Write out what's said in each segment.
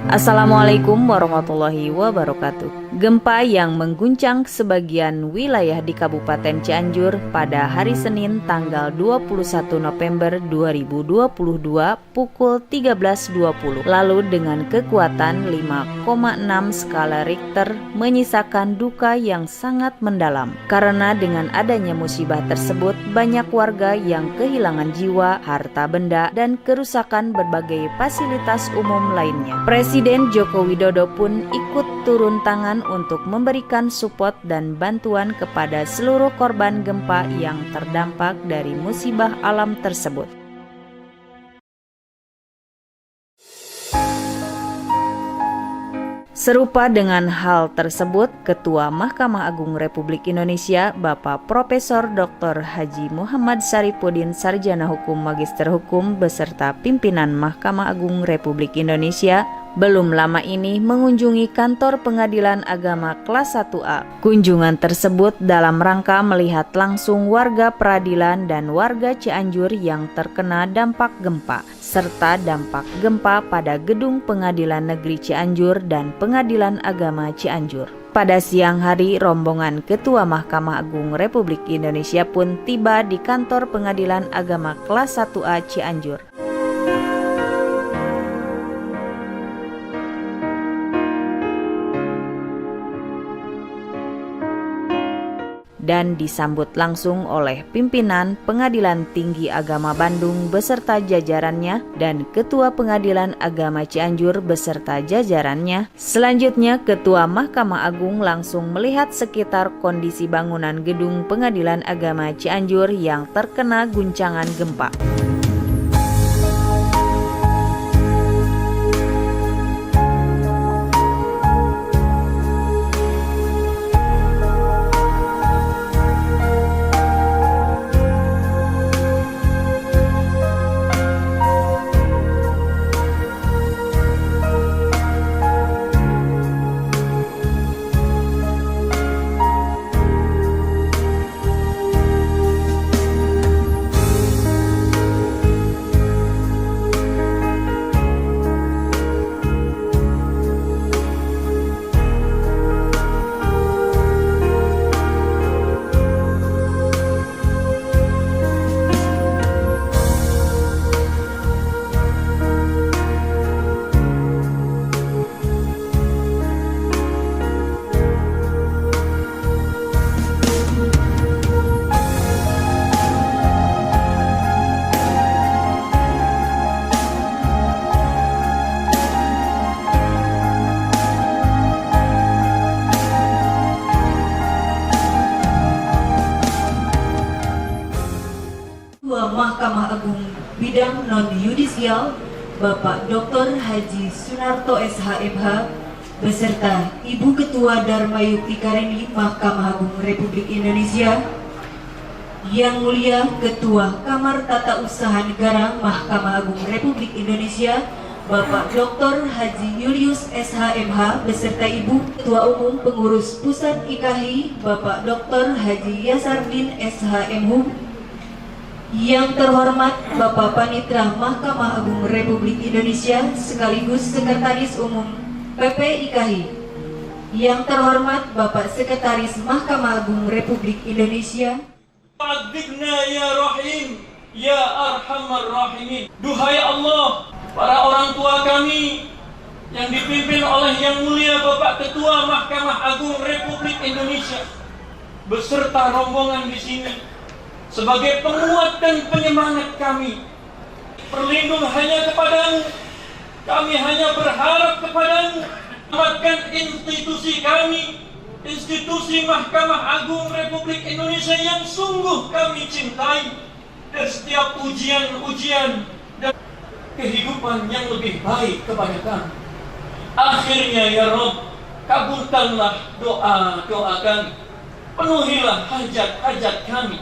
Assalamualaikum warahmatullahi wabarakatuh. Gempa yang mengguncang sebagian wilayah di Kabupaten Cianjur pada hari Senin tanggal 21 November 2022 pukul 13.20 lalu dengan kekuatan 5,6 skala Richter menyisakan duka yang sangat mendalam. Karena dengan adanya musibah tersebut banyak warga yang kehilangan jiwa, harta benda, dan kerusakan berbagai fasilitas umum lainnya. Presiden Joko Widodo pun ikut turun tangan untuk memberikan support dan bantuan kepada seluruh korban gempa yang terdampak dari musibah alam tersebut. Serupa dengan hal tersebut, Ketua Mahkamah Agung Republik Indonesia, Bapak Profesor Dr. Haji Muhammad Syarifuddin Sarjana Hukum Magister Hukum beserta pimpinan Mahkamah Agung Republik Indonesia belum lama ini mengunjungi kantor Pengadilan Agama kelas 1A. Kunjungan tersebut dalam rangka melihat langsung warga peradilan dan warga Cianjur yang terkena dampak gempa, serta dampak gempa pada gedung Pengadilan Negeri Cianjur dan Pengadilan Agama Cianjur. Pada siang hari, rombongan Ketua Mahkamah Agung Republik Indonesia pun tiba di kantor Pengadilan Agama kelas 1A Cianjur. Dan disambut langsung oleh pimpinan Pengadilan Tinggi Agama Bandung beserta jajarannya dan Ketua Pengadilan Agama Cianjur beserta jajarannya. Selanjutnya, Ketua Mahkamah Agung langsung melihat sekitar kondisi bangunan gedung Pengadilan Agama Cianjur yang terkena guncangan gempa. Mahkamah Agung Bidang Non-Yudisial Bapak Dr. Haji Sunarto SHMH beserta Ibu Ketua Dharma Yukti Kareni Mahkamah Agung Republik Indonesia, Yang Mulia Ketua Kamar Tata Usaha Negara Mahkamah Agung Republik Indonesia Bapak Dr. Haji Julius SHMH beserta Ibu Ketua Umum Pengurus Pusat IKAHI Bapak Dr. Haji Yasardin SHMH, yang terhormat Bapak Panitra Mahkamah Agung Republik Indonesia sekaligus Sekretaris Umum PP IKAHI, yang terhormat Bapak Sekretaris Mahkamah Agung Republik Indonesia. Adzibna ya Rahim, ya Arhamar Rahimin. Duhai Allah, para orang tua kami yang dipimpin oleh Yang Mulia Bapak Ketua Mahkamah Agung Republik Indonesia beserta rombongan di sini, sebagai penguat dan penyemangat kami, berlindung hanya kepadamu. Kami hanya berharap kepadamu. Selamatkan institusi kami, institusi Mahkamah Agung Republik Indonesia yang sungguh kami cintai, dan setiap ujian-ujian dan kehidupan yang lebih baik kepada kami. Akhirnya ya Rabb, kabulkanlah doa-doa kami, penuhilah hajat-hajat kami,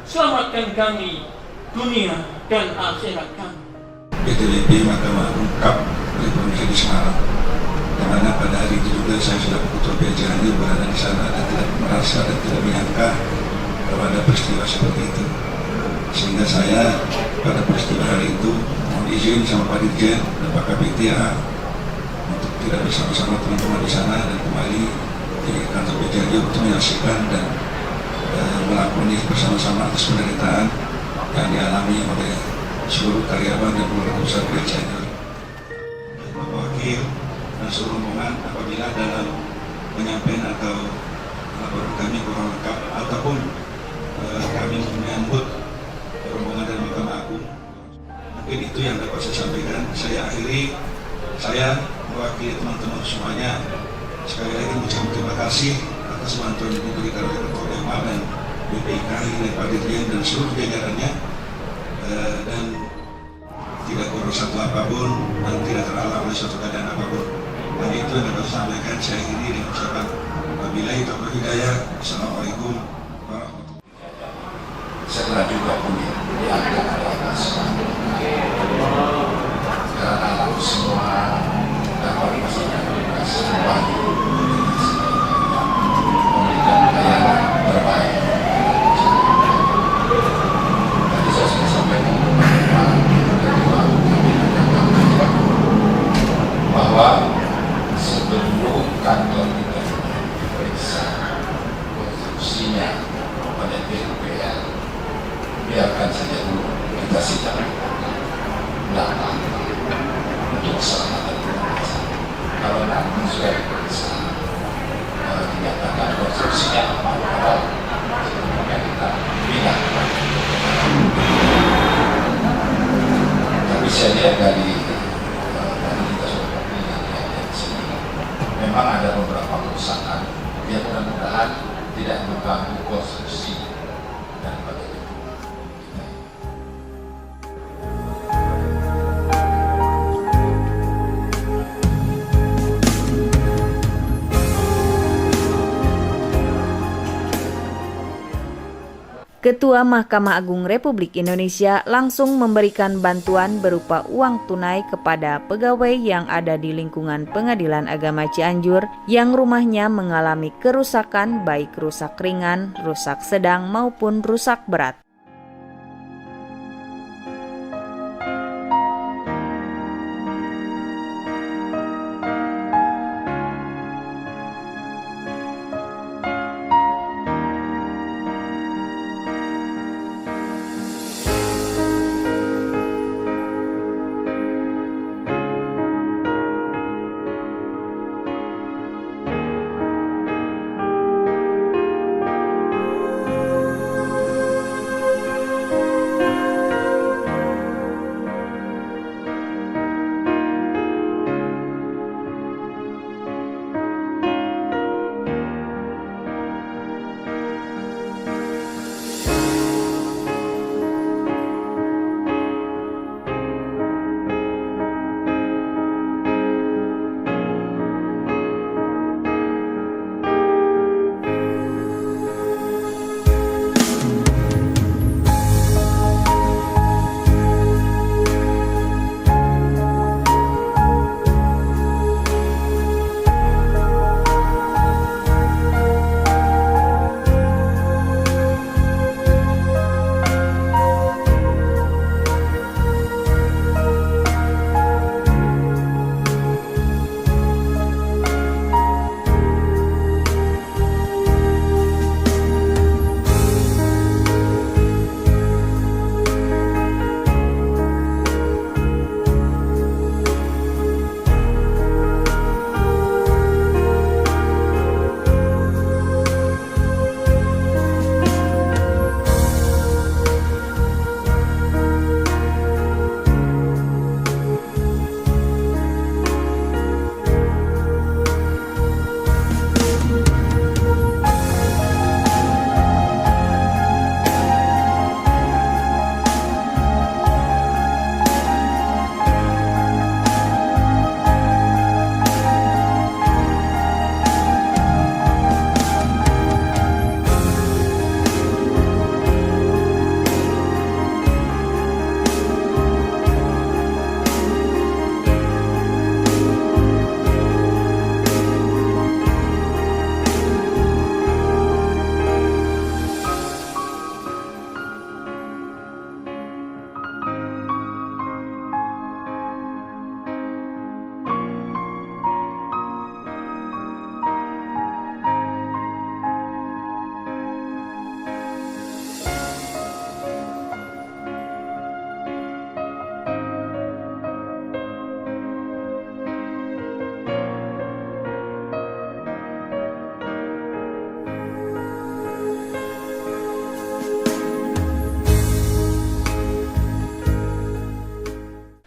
selamatkan kami dunia dan akhirat kami. PTLP Mahkamah Agung Kap Republik di Semarang, yang mana pada hari itu juga saya sudah ketua PJHI berada di sana dan tidak merasa dan tidak menyangka bahwa ada peristiwa seperti itu. Sehingga saya pada peristiwa hari itu mohon izin sama Pak Dirjen dan Pak Kapitia untuk tidak bersama-sama teman-teman di sana dan kembali di kantor PJJ untuk menyaksikan dan melakoni bersama-sama atas penderitaan yang dialami oleh seluruh karyawan dan keluarga besar PJJ. Bapak Wakil dan seluruh rombongan, apabila dalam penyampaian atau laporan kami kurang lengkap ataupun kami menyambut rombongan dari Mahkamah Agung, mungkin itu yang dapat saya sampaikan. Saya akhiri, saya mewakili teman-teman semuanya sekali lagi mengucapkan terima kasih atas bantuan yang diberikan oleh Ketua DMA dan BPIKI dan Pak Dirjen dan seluruh jajarannya, dan tidak kurang satu apapun dan tidak terhalang oleh suatu keadaan apapun. Dan itu yang dapat saya sampaikan. Saya akhiri dengan ucapan wabillahi taufiq hidayah. Assalamualaikum warahmatullahi wabarakatuh. Saya pernah juga punya diangkat oleh Allah karena aku semua dapat pastinya kembali memberikan pelayanan terbaik. Tadi saya sudah sampaikan bahwa sebelum kantor kita diperiksa konstruksinya oleh PUPR, biarkan saja dulu kita sidang belakang untuk keselamatan bangsa. Kalau nanti sudah diperiksa dinyatakan konstruksinya aman, maka kita pindah. Tapi saya lihat dari kita sudah lihat di sini, memang ada beberapa kerusakan yang mudah-mudahan tidak mengganggu konstruksi daripada itu. Ketua Mahkamah Agung Republik Indonesia langsung memberikan bantuan berupa uang tunai kepada pegawai yang ada di lingkungan Pengadilan Agama Cianjur yang rumahnya mengalami kerusakan baik rusak ringan, rusak sedang maupun rusak berat.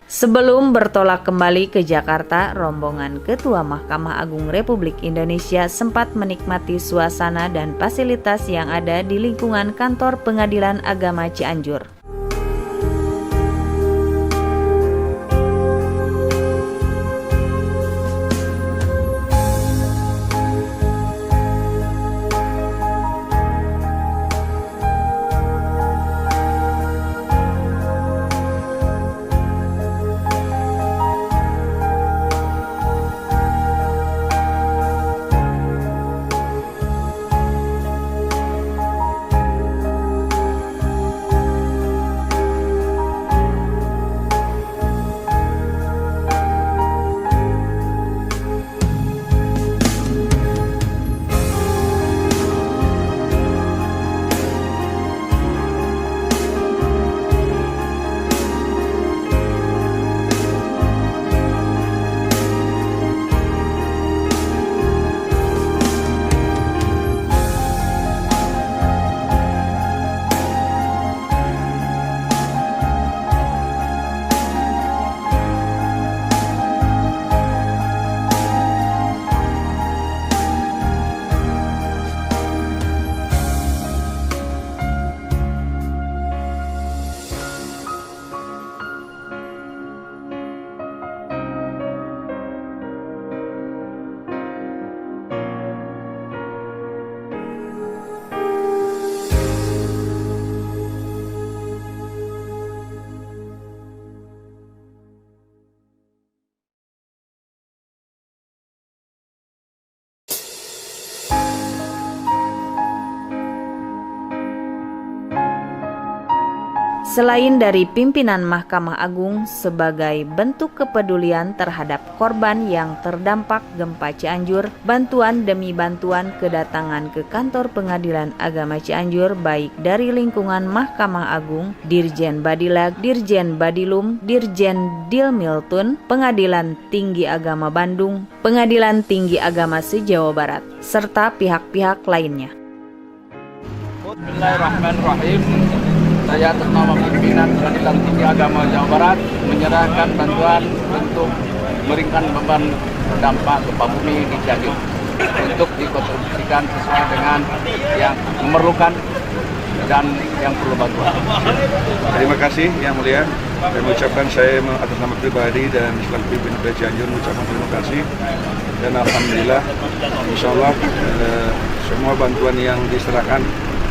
Sebelum bertolak kembali ke Jakarta, rombongan Ketua Mahkamah Agung Republik Indonesia sempat menikmati suasana dan fasilitas yang ada di lingkungan Kantor Pengadilan Agama Cianjur. Selain dari pimpinan Mahkamah Agung sebagai bentuk kepedulian terhadap korban yang terdampak gempa Cianjur, bantuan demi bantuan kedatangan ke Kantor Pengadilan Agama Cianjur baik dari lingkungan Mahkamah Agung, Dirjen Badilag, Dirjen Badilum, Dirjen Dilmiltun, Pengadilan Tinggi Agama Bandung, Pengadilan Tinggi Agama se-Jawa Barat, serta pihak-pihak lainnya. Bismillahirrahmanirrahim. Saya atas nama pimpinan Pengadilan Tinggi Agama Jawa Barat menyerahkan bantuan untuk meringankan beban dampak gempa bumi di Cianjur untuk dikontribusikan sesuai dengan yang memerlukan dan yang perlu bantuan. Terima kasih Yang Mulia. Saya mengucapkan saya atas nama pribadi dan selaku pimpinan PJ Cianjur mengucapkan terima kasih dan alhamdulillah insyaallah semua bantuan yang diserahkan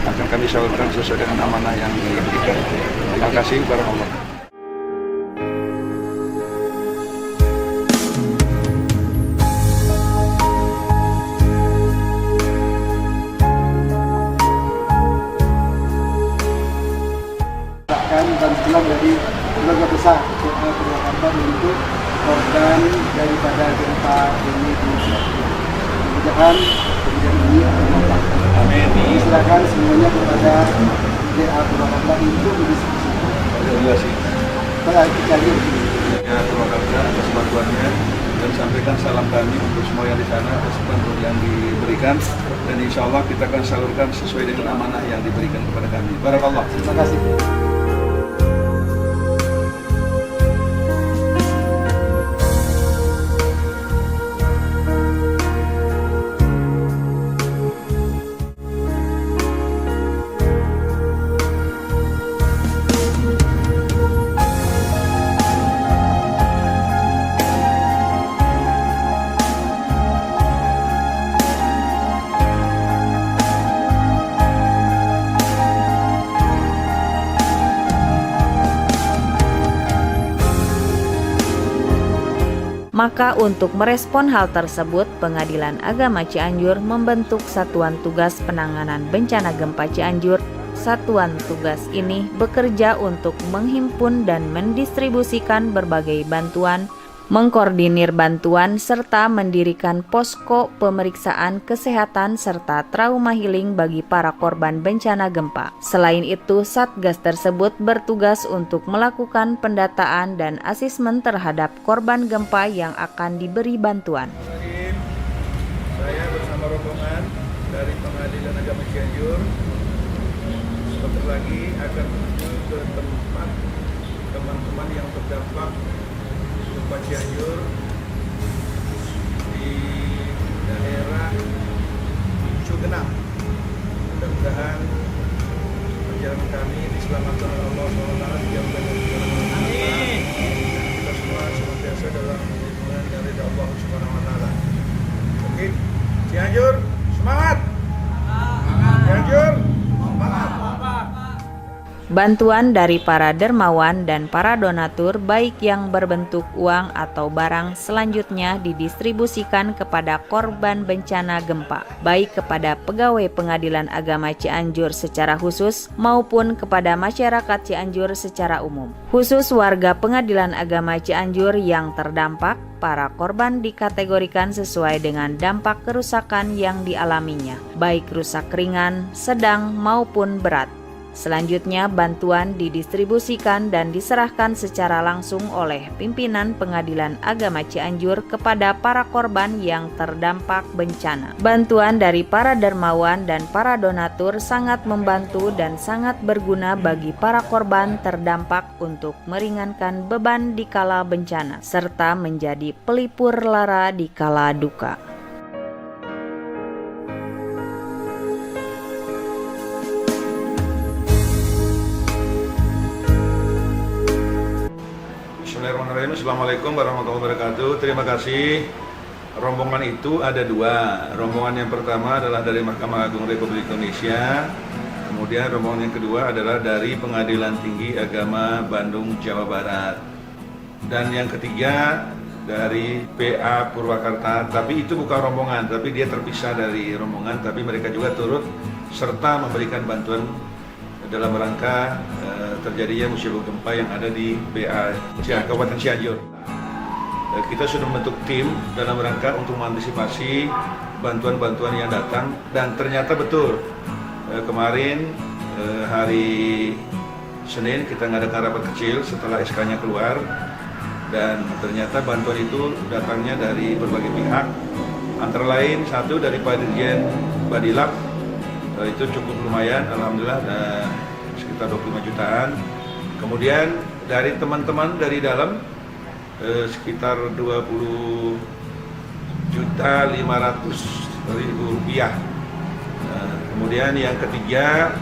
akan kami salurkan sesuai dengan amanah yang diberikan. Terima kasih, barakallah. Bantuan dari keluarga besar KPA Purwakarta untuk korban daripada gempa bumi di Cianjur. Mudah-mudahan kejadian ini akan membantu. Amin. Silakan semuanya kepada KPA Purwakarta untuk berdiskusi. Terima kasih. Baik, Cianjur. Ya, Purwakarta atas bantuannya dan sampaikan salam kami untuk semua yang di sana atas bantuan yang diberikan dan insya Allah kita akan salurkan sesuai dengan amanah yang diberikan kepada kami. Barakallah. Terima kasih. Maka untuk merespon hal tersebut, Pengadilan Agama Cianjur membentuk Satuan Tugas Penanganan Bencana Gempa Cianjur. Satuan tugas ini bekerja untuk menghimpun dan mendistribusikan berbagai bantuan, mengkoordinir bantuan, serta mendirikan posko pemeriksaan kesehatan serta trauma healing bagi para korban bencana gempa. Selain itu, Satgas tersebut bertugas untuk melakukan pendataan dan asesmen terhadap korban gempa yang akan diberi bantuan. Saya bersama rombongan dari Pengadilan Agama Cianjur sebentar lagi akan menuju ke tempat teman-teman yang terdampak gempa Cianjur di daerah Cugenang. Mudah-mudahan perjalanan kami diselamatkan oleh Allah SWT, dijauhkan dari segala macam. Kita semua senantiasa dalam lindungan dari Allah SWT. Oke, Cianjur semangat! Cianjur semangat! Bantuan dari para dermawan dan para donatur baik yang berbentuk uang atau barang selanjutnya didistribusikan kepada korban bencana gempa, baik kepada pegawai Pengadilan Agama Cianjur secara khusus maupun kepada masyarakat Cianjur secara umum. Khusus warga Pengadilan Agama Cianjur yang terdampak, para korban dikategorikan sesuai dengan dampak kerusakan yang dialaminya, baik rusak ringan, sedang maupun berat. Selanjutnya, bantuan didistribusikan dan diserahkan secara langsung oleh pimpinan Pengadilan Agama Cianjur kepada para korban yang terdampak bencana. Bantuan dari para dermawan dan para donatur sangat membantu dan sangat berguna bagi para korban terdampak untuk meringankan beban di kala bencana, serta menjadi pelipur lara di kala duka. Bismillahirrahmanirrahim. Assalamualaikum warahmatullahi wabarakatuh. Terima kasih. Rombongan itu ada dua. Rombongan yang pertama adalah dari Mahkamah Agung Republik Indonesia. Kemudian rombongan yang kedua adalah dari Pengadilan Tinggi Agama Bandung, Jawa Barat. Dan yang ketiga dari PA Purwakarta. Tapi itu bukan rombongan, tapi dia terpisah dari rombongan. Tapi mereka juga turut serta memberikan bantuan dalam rangka terjadinya musibah gempa yang ada di PA Kabupaten Cianjur. Kita sudah membentuk tim dalam rangka untuk mengantisipasi bantuan-bantuan yang datang, dan ternyata betul kemarin hari Senin kita ngadakan rapat kecil setelah SK-nya keluar, dan ternyata bantuan itu datangnya dari berbagai pihak, antara lain satu dari Pak Dirjen Badilab. Itu cukup lumayan, alhamdulillah ada sekitar 25 jutaan. Kemudian dari teman-teman dari dalam sekitar 20.500.000 rupiah. Kemudian yang ketiga,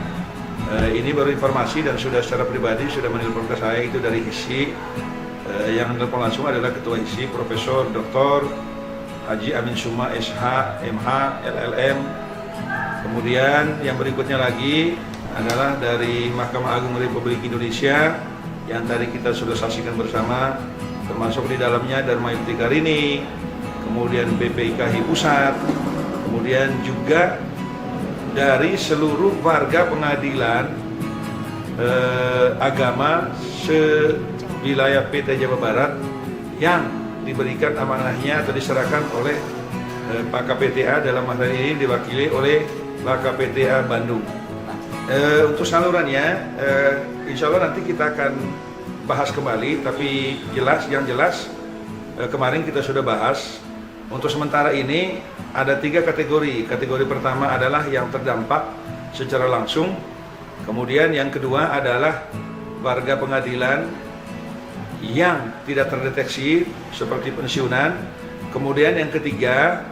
ini baru informasi dan sudah secara pribadi sudah menelpon ke saya, itu dari HISI. Yang menelpon langsung adalah Ketua HISI Profesor Dr. Haji Amin Suma SH, MH, LLM. Kemudian yang berikutnya lagi adalah dari Mahkamah Agung Republik Indonesia yang tadi kita sudah saksikan bersama, termasuk di dalamnya Dharma Yukti Karini, kemudian BPIKHI Pusat, kemudian juga dari seluruh warga pengadilan agama se-wilayah PT Jawa Barat yang diberikan amanahnya atau diserahkan oleh Pak KPTA, dalam hal ini diwakili oleh Pak KPTA Bandung. Untuk salurannya, insya Allah nanti kita akan bahas kembali, tapi yang jelas kemarin kita sudah bahas. Untuk sementara ini ada 3 kategori. Kategori pertama adalah yang terdampak secara langsung. Kemudian yang kedua adalah warga pengadilan yang tidak terdeteksi seperti pensiunan. Kemudian yang ketiga,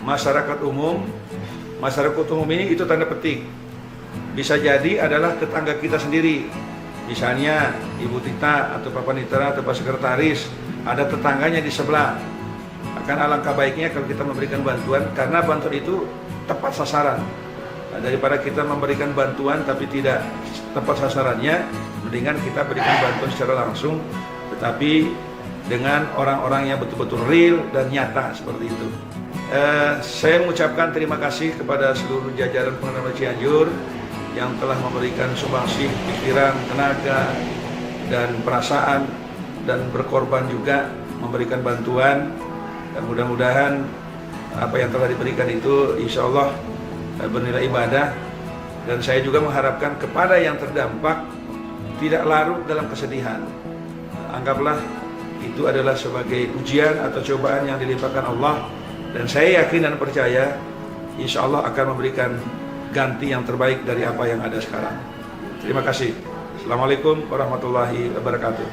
masyarakat umum. Masyarakat umum ini itu tanda petik, bisa jadi adalah tetangga kita sendiri. Misalnya Ibu Tita atau Pak Panitera atau Pak Sekretaris, ada tetangganya di sebelah. Akan alangkah baiknya kalau kita memberikan bantuan, karena bantuan itu tepat sasaran. Daripada kita memberikan bantuan tapi tidak tepat sasarannya, mendingan kita berikan bantuan secara langsung, tetapi dengan orang-orang yang betul-betul real dan nyata seperti itu. Saya mengucapkan terima kasih kepada seluruh jajaran Pengadilan Cianjur yang telah memberikan sumbangsih pikiran, tenaga, dan perasaan, dan berkorban juga memberikan bantuan. Dan mudah-mudahan apa yang telah diberikan itu insya Allah bernilai ibadah. Dan saya juga mengharapkan kepada yang terdampak tidak larut dalam kesedihan. Anggaplah itu adalah sebagai ujian atau cobaan yang dilimpahkan Allah. Dan saya yakin dan percaya insya Allah akan memberikan ganti yang terbaik dari apa yang ada sekarang. Terima kasih. Assalamualaikum warahmatullahi wabarakatuh.